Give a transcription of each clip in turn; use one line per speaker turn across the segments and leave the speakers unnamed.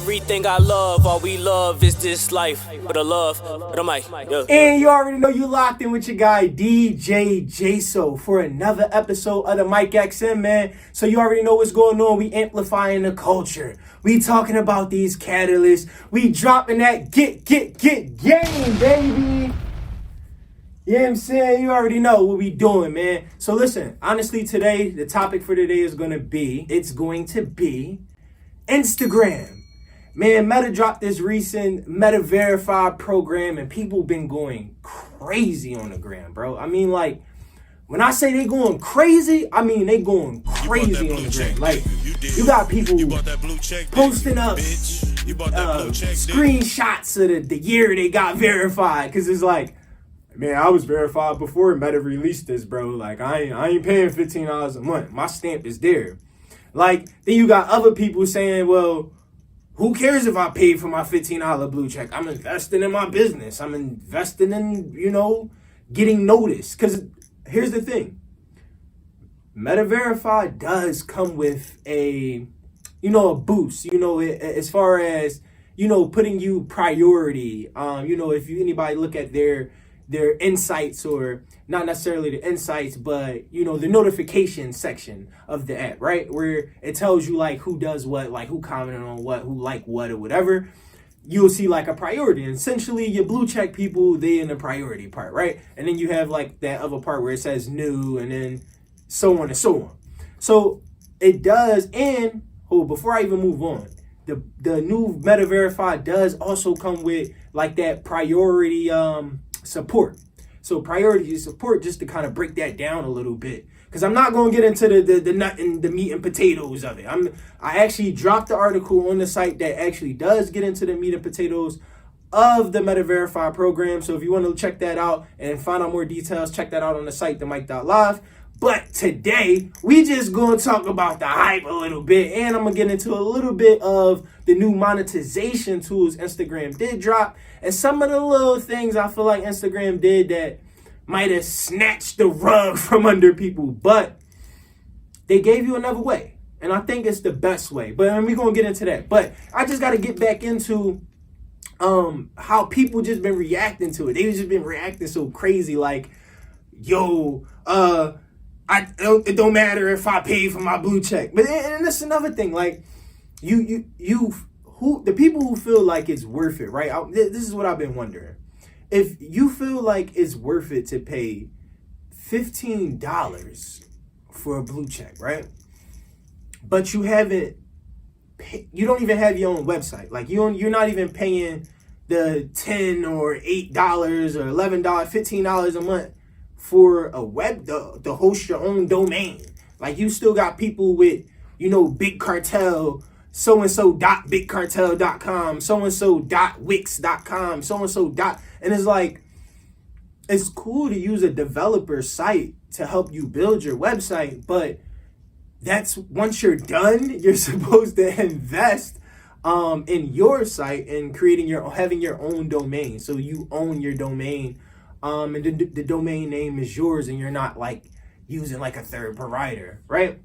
everything I love. All we love is this life. But the love, but the mic. Yeah.
And you already know you locked in with your guy DJ JSO for another episode of the Mike XM, man. So you already know what's going on. We amplifying the culture. We talking about these catalysts. We dropping that get game, baby. You know what I'm saying? You already know what we doing, man. So listen, honestly, today, the topic for today is going to be Instagram. Man, Meta dropped this recent Meta Verified program, and people been going crazy on the gram, bro. I mean, like, when I say they going crazy, I mean they going crazy on the gram. Like, you got people posting up screenshots of the year they got verified, because it's like, man, I was verified before Meta released this, bro. Like, I ain't paying $15 a month. My stamp is there. Like, then you got other people saying, well, who cares if I paid for my $15 blue check? I'm investing in my business. I'm investing in, getting noticed. Because here's the thing. Meta Verified does come with a boost, as far as, putting you priority. If anybody look at their insights, or not necessarily the insights, but the notification section of the app, right, where it tells you like who does what, like who commented on what, who liked what, or whatever. You'll see like a priority, and essentially your blue check people, they in the priority part, right? And then you have like that other part where it says new, and then so on and so on. So it does. And before I even move on, the new Meta Verified does also come with like that priority support. So priority support, just to kind of break that down a little bit, because I'm not going to get into the nut and the meat and potatoes of it. I actually dropped the article on the site that actually does get into the meat and potatoes of the Meta Verified program. So if you want to check that out and find out more details, check that out on the site, themike.live. But today, we just going to talk about the hype a little bit, and I'm going to get into a little bit of the new monetization tools Instagram did drop, and some of the little things I feel like Instagram did that might have snatched the rug from under people, but they gave you another way, and I think it's the best way. But we're going to get into that. But I just got to get back into how people just been reacting to it. They've just been reacting so crazy, like, yo, it don't matter if I pay for my blue check. But and that's another thing. Like, the people who feel like it's worth it, right? This is what I've been wondering. If you feel like it's worth it to pay $15 for a blue check, right? But you don't even have your own website. Like, you're not even paying the $10 or $8 or $11, $15 a month for a web to host your own domain. Like, you still got people with, big cartel, so-and-so.bigcartel.com, so-and-so.wix.com, so-and-so. And it's like, it's cool to use a developer site to help you build your website, but that's, once you're done, you're supposed to invest in your site and having your own domain. So you own your domain. And the domain name is yours, and you're not like using like a third provider, right?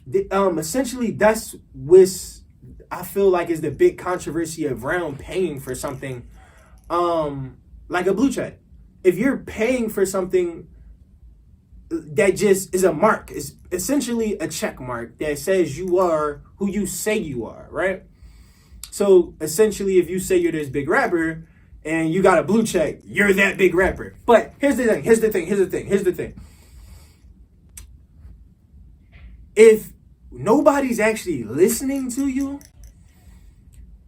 Essentially, that's what I feel like is the big controversy around paying for something like a blue check. If you're paying for something that just is a mark, is essentially a check mark that says you are who you say you are, right? So essentially, if you say you're this big rapper and you got a blue check, you're that big rapper. But here's the thing. If nobody's actually listening to you,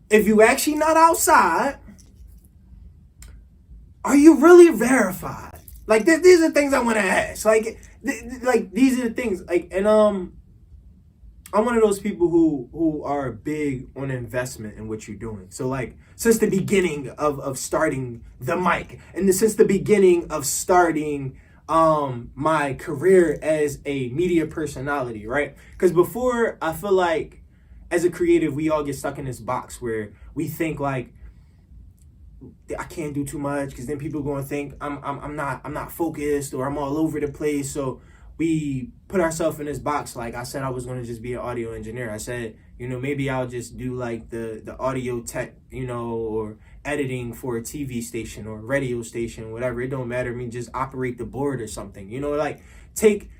if you actually not outside, are you really verified? Like, these are things I want to ask. Like these are the things. Like, and I'm one of those people who are big on investment in what you're doing. So like, since the beginning of starting the mic, and since the beginning of starting my career as a media personality, right? Because before, I feel like as a creative, we all get stuck in this box where we think like, I can't do too much because then people are going to think I'm not focused, or I'm all over the place. So we put ourselves in this box. Like I said, I was going to just be an audio engineer. I said, maybe I'll just do like the audio tech, or editing for a TV station or radio station, whatever. It don't matter. I mean, just operate the board or something, like take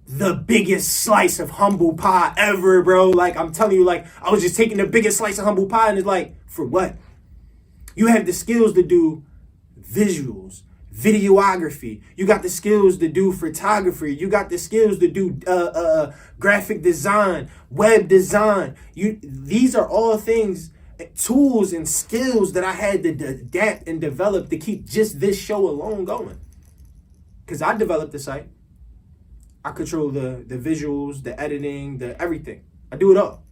the biggest slice of humble pie ever, bro. Like, I'm telling you, like, I was just taking the biggest slice of humble pie, and it's like, for what? You have the skills to do visuals, videography. You got the skills to do photography. You got the skills to do graphic design, web design. These are all things, tools and skills that I had to adapt and develop to keep just this show alone going. Because I developed the site. I control the visuals, the editing, the everything. I do it all.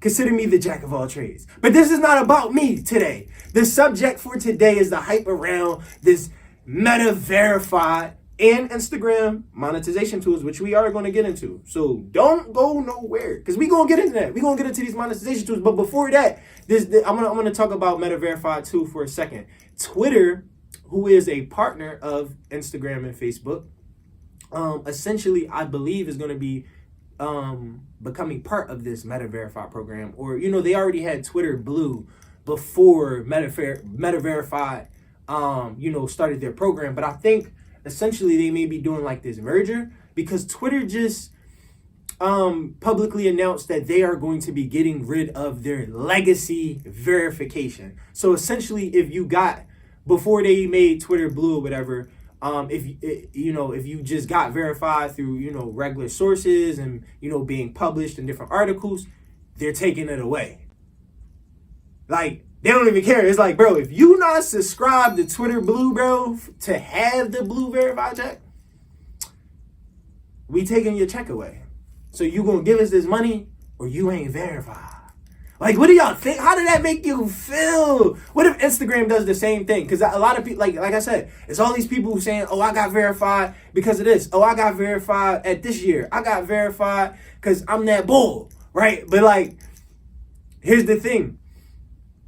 Consider me the jack of all trades. But this is not about me today. The subject for today is the hype around this Meta Verified and Instagram monetization tools, which we are going to get into. So don't go nowhere, because we're going to get into that. We're going to get into these monetization tools. But before that, I'm going to talk about Meta Verified too for a second. Twitter, who is a partner of Instagram and Facebook, essentially, I believe is going to be becoming part of this Meta Verified program. Or, they already had Twitter Blue before Meta Verified, started their program. But I think essentially they may be doing like this merger, because Twitter just publicly announced that they are going to be getting rid of their legacy verification. So essentially, if you got, before they made Twitter Blue or whatever, if you just got verified through, regular sources and, being published in different articles, they're taking it away. Like, they don't even care. It's like, bro, if you not subscribed to Twitter Blue, bro, to have the Blue verified check, we taking your check away. So you gonna give us this money or you ain't verified. Like, what do y'all think? How did that make you feel? What if Instagram does the same thing? Because a lot of people, like I said, it's all these people who saying, oh, I got verified because of this. Oh, I got verified at this year. I got verified because I'm that bull, right? But, like, here's the thing.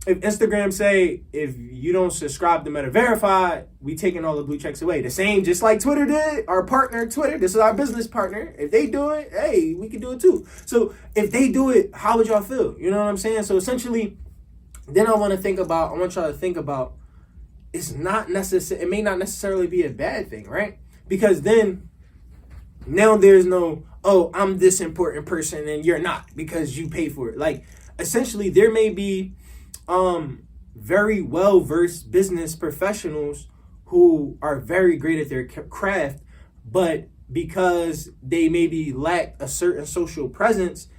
If Instagram say, if you don't subscribe to Meta Verified, we taking all the blue checks away. The same, just like Twitter did, our partner Twitter. This is our business partner. If they do it, hey, we can do it too. So if they do it, how would y'all feel? You know what I'm saying? So essentially, then I want y'all to think about, it may not necessarily be a bad thing, right? Because then, now there's no, oh, I'm this important person and you're not because you pay for it. Like, essentially, there may be very well-versed business professionals who are very great at their craft, but because they maybe lack a certain social presence,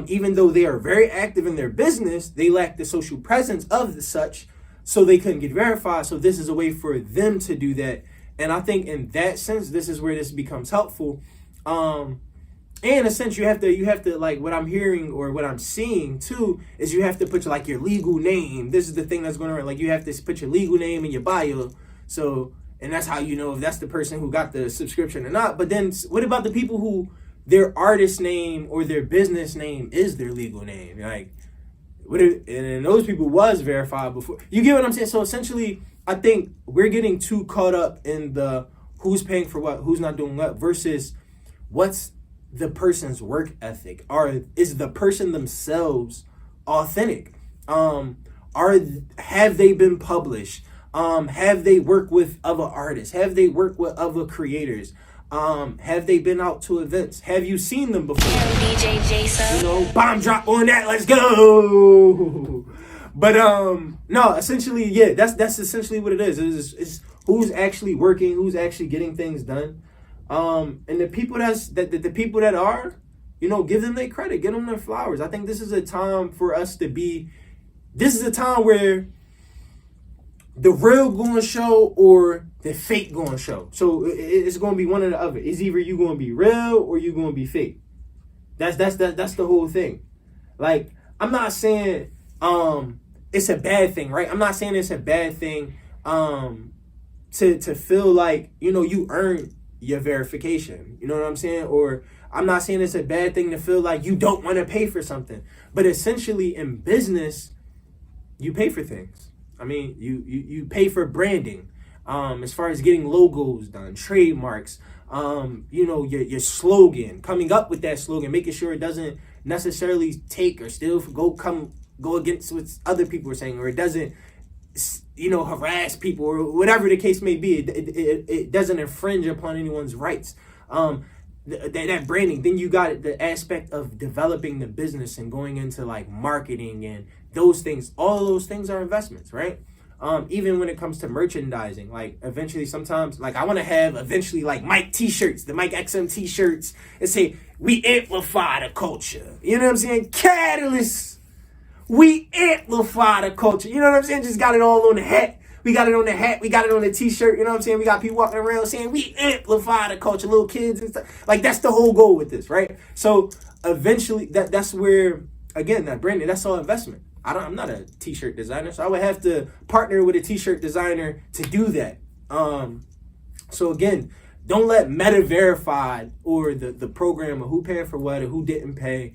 even though they are very active in their business, they lack the social presence of such, so they couldn't get verified. So this is a way for them to do that. And I think in that sense, this is where this becomes helpful. And in a sense, you have to, like, what I'm hearing or what I'm seeing too is you have to put your legal name. This is the thing that's going on. Like, you have to put your legal name in your bio. So, and that's how you know if that's the person who got the subscription or not. But then what about the people who their artist name or their business name is their legal name? Like, and those people was verified before. You get what I'm saying? So essentially, I think we're getting too caught up in the who's paying for what, who's not doing what, versus what's the person's work ethic, or is the person themselves authentic? Have they been published? Have they worked with other artists? Have they worked with other creators? Have they been out to events? Have you seen them before?
DJ JSO.
Bomb drop on that. Let's go. But no, essentially, yeah, that's essentially what it is. It's who's actually working, who's actually getting things done. And the people the people that are, give them their credit, give them their flowers. I think this is a time for us to be. This is a time where the real going to show or the fake going to show. So it's going to be one or the other. It's either you going to be real or you going to be fake. That's the whole thing. Like, I'm not saying it's a bad thing, right? I'm not saying it's a bad thing to feel like, you earned your verification. You know what I'm saying? Or I'm not saying it's a bad thing to feel like you don't want to pay for something. But essentially in business, you pay for things. I mean, you pay for branding, as far as getting logos done, trademarks, your slogan, coming up with that slogan, making sure it doesn't necessarily take or still go against what other people are saying, or it doesn't, harass people, or whatever the case may be. It doesn't infringe upon anyone's rights. That branding. Then you got the aspect of developing the business and going into like marketing and those things. All of those things are investments, right? Even when it comes to merchandising, like eventually sometimes, like I want to have eventually like Mike t-shirts, the Mike XM t-shirts, and say, we amplify the culture. You know what I'm saying? Catalyst. We amplify the culture. You know what I'm saying? Just got it all on the hat. We got it on the hat. We got it on the t-shirt. You know what I'm saying? We got people walking around saying, we amplify the culture, little kids and stuff. Like, that's the whole goal with this, right? So eventually that's where, again, that branding, that's all investment. I'm not a t-shirt designer, so I would have to partner with a t-shirt designer to do that. So again, don't let Meta Verified or the program or who paid for what or who didn't pay.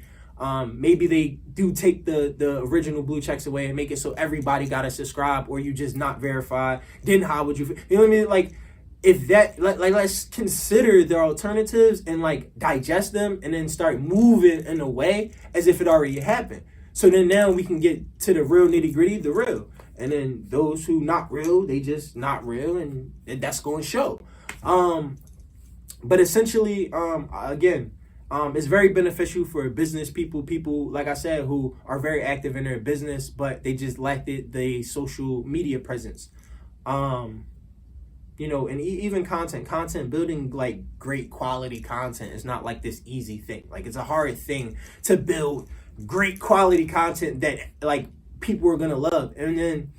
Maybe they do take the original blue checks away and make it so everybody got to subscribe, or you just not verified. Then how would you know what I mean? Like, if that, let's consider the alternatives and like digest them and then start moving in a way as if it already happened. So then now we can get to the real nitty gritty, the real. And then those who not real, they just not real, and that's going to show. But essentially, again, it's very beneficial for business people, like I said, who are very active in their business, but they just lack the social media presence. And even content building, like great quality content is not like this easy thing. Like, it's a hard thing to build great quality content that like people are going to love. And then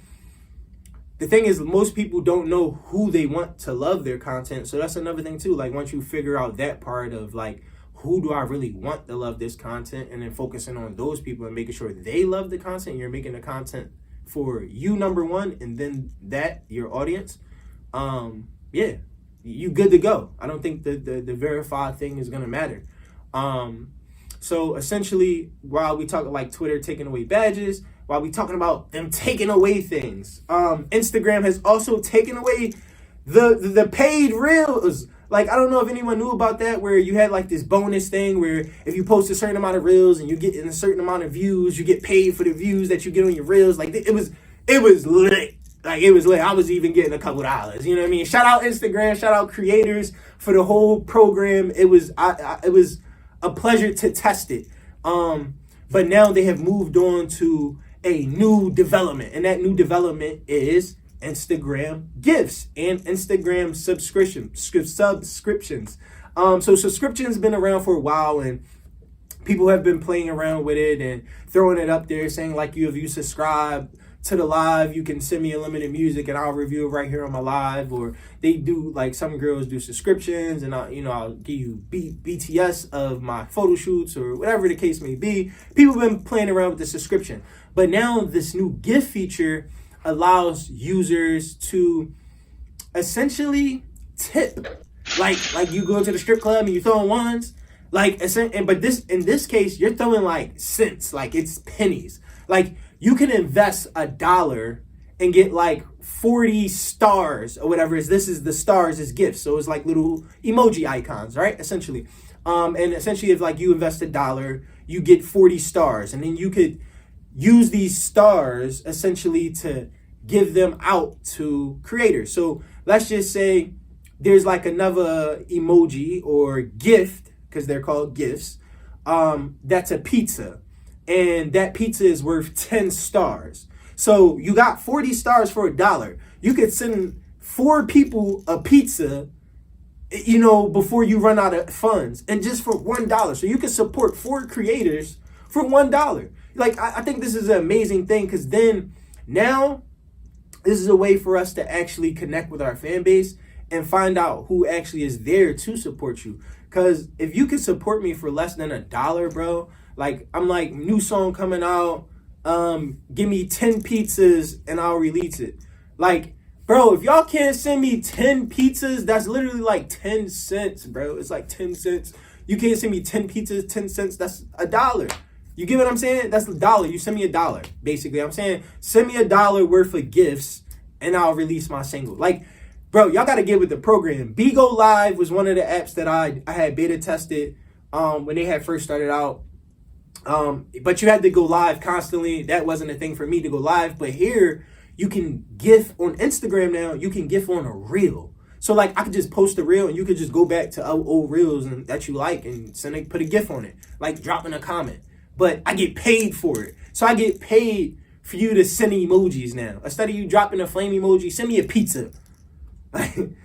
the thing is, most people don't know who they want to love their content. So that's another thing too. Like, once you figure out that part of like, who do I really want to love this content, and then focusing on those people and making sure they love the content, you're making the content for you, number one, and then your audience. Yeah, you good to go. I don't think the verified thing is going to matter. So essentially, while we talk like Twitter taking away badges, while we talking about them taking away things, Instagram has also taken away the paid reels. Like, I don't know if anyone knew about that, where you had like this bonus thing where if you post a certain amount of reels and you get in a certain amount of views, you get paid for the views that you get on your reels. Like, it was lit. Like, it was lit. I was even getting a couple dollars. You know what I mean? Shout out Instagram. Shout out creators for the whole program. It was a pleasure to test it. But now they have moved on to a new development, and that new development is Instagram gifts and Instagram subscriptions. So subscriptions been around for a while, and people have been playing around with it and throwing it up there, saying like, if you subscribe to the live, you can send me unlimited music and I'll review it right here on my live. Or they do, like, some girls do subscriptions, and I'll give you BTS of my photo shoots or whatever the case may be. People have been playing around with the subscription, but now this new gift feature allows users to essentially tip. Like you go to the strip club and you throwing ones, but in this case you're throwing like cents, like it's pennies. Like, you can invest $1 and get like 40 stars or whatever. This is the stars as gifts, so it's like little emoji icons, right? Essentially, and essentially, if like you invest $1, you get 40 stars, and then you could use these stars essentially to give them out to creators. So let's just say there's like another emoji or gift, because they're called gifts, that's a pizza, and that pizza is worth 10 stars. So you got 40 stars for $1. You could send 4 people a pizza, before you run out of funds, and just for $1. So you can support 4 creators for $1. Like, I think this is an amazing thing, because then now this is a way for us to actually connect with our fan base and find out who actually is there to support you. Because if you can support me for less than $1, bro, like, I'm like, new song coming out, give me 10 pizzas and I'll release it. Like, bro, if y'all can't send me 10 pizzas, that's literally like 10 cents, bro. It's like 10 cents. You can't send me 10 pizzas, 10 cents, that's $1. You get what I'm saying? That's $1. You send me $1, basically. I'm saying, send me $1 worth of gifts and I'll release my single. Like, bro, y'all got to get with the program. Bigo Live was one of the apps that I had beta tested when they had first started out. But you had to go live constantly. That wasn't a thing for me to go live. But here, you can GIF on Instagram now. You can GIF on a reel. So like I could just post a reel and you could just go back to old reels and that you like and put a GIF on it, like dropping a comment. But I get paid for it. So I get paid for you to send emojis now. Instead of you dropping a flame emoji, send me a pizza. You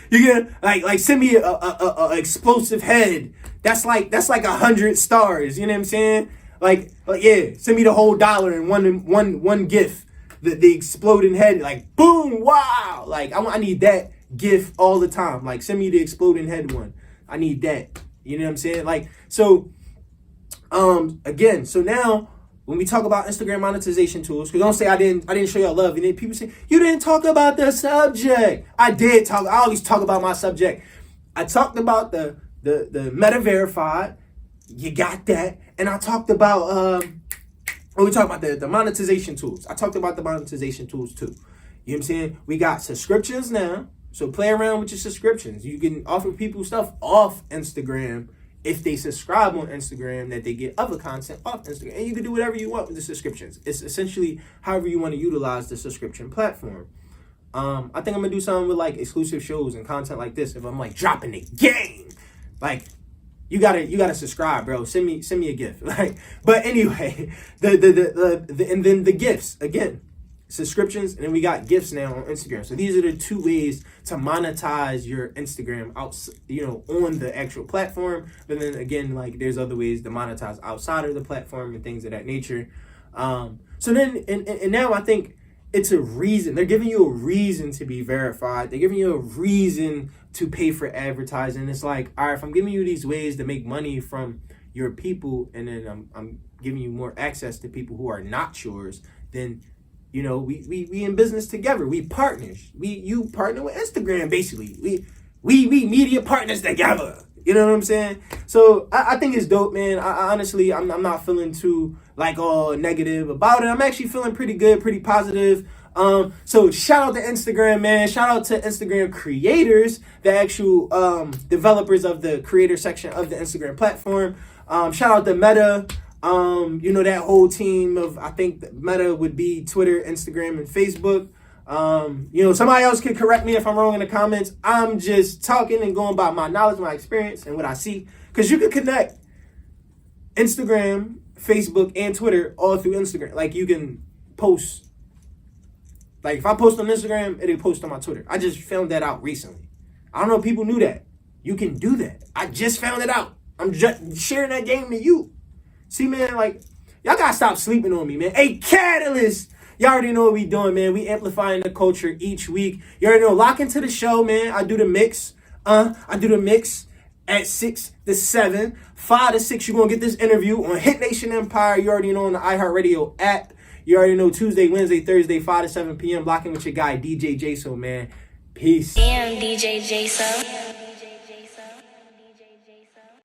get like send me a explosive head. That's like 100 stars. You know what I'm saying? Like yeah, send me the whole dollar in one GIF. The exploding head, like boom, wow. Like I need that GIF all the time. Like send me the exploding head one. I need that. You know what I'm saying? Like so. Again, so now when we talk about Instagram monetization tools, because don't say I didn't show y'all love, and then people say you didn't talk about the subject. I did talk. I always talk about my subject. I talked about the Meta verified. You got that, and I talked about when we talk about the monetization tools. I talked about the monetization tools too. You know what I'm saying? We got subscriptions now, so play around with your subscriptions. You can offer people stuff off Instagram. If they subscribe on Instagram, that they get other content off Instagram. And you can do whatever you want with the subscriptions. It's essentially however you want to utilize the subscription platform. I think I'm going to do something with like exclusive shows and content like this. If I'm like dropping the game, like you gotta subscribe, bro. Send me a gift. Like, but anyway, and then the gifts again. Subscriptions, and then we got gifts now on Instagram. So these are the two ways to monetize your Instagram out, on the actual platform. But then again, like there's other ways to monetize outside of the platform and things of that nature. So then, and now I think it's a reason. They're giving you a reason to be verified. They're giving you a reason to pay for advertising. It's like, all right, if I'm giving you these ways to make money from your people, and then I'm giving you more access to people who are not yours, then we in business together. We partners. You partner with Instagram, basically. We media partners together. You know what I'm saying? So I think it's dope, man. I honestly, I'm not feeling too like all negative about it. I'm actually feeling pretty good, pretty positive. So shout out to Instagram, man. Shout out to Instagram creators, the actual developers of the creator section of the Instagram platform. Shout out to Meta. That whole team of, I think Meta would be Twitter, Instagram, and Facebook. Somebody else can correct me if I'm wrong in the comments. I'm just talking and going by my knowledge, my experience, and what I see. Because you can connect Instagram, Facebook, and Twitter all through Instagram. Like, you can post. Like, if I post on Instagram, it'll post on my Twitter. I just found that out recently. I don't know if people knew that. You can do that. I just found it out. I'm just sharing that game to you. See, man, like, y'all gotta stop sleeping on me, man. Hey, Catalyst! Y'all already know what we doing, man. We amplifying the culture each week. You already know, lock into the show, man. I do the mix. I do the mix at 6 to 7. 5 to 6, you're gonna get this interview on Hit Nation Empire. You already know on the iHeartRadio app. You already know Tuesday, Wednesday, Thursday, 5 to 7 p.m. Locking with your guy, DJ JSO, man. Peace.
Damn, DJ JSO.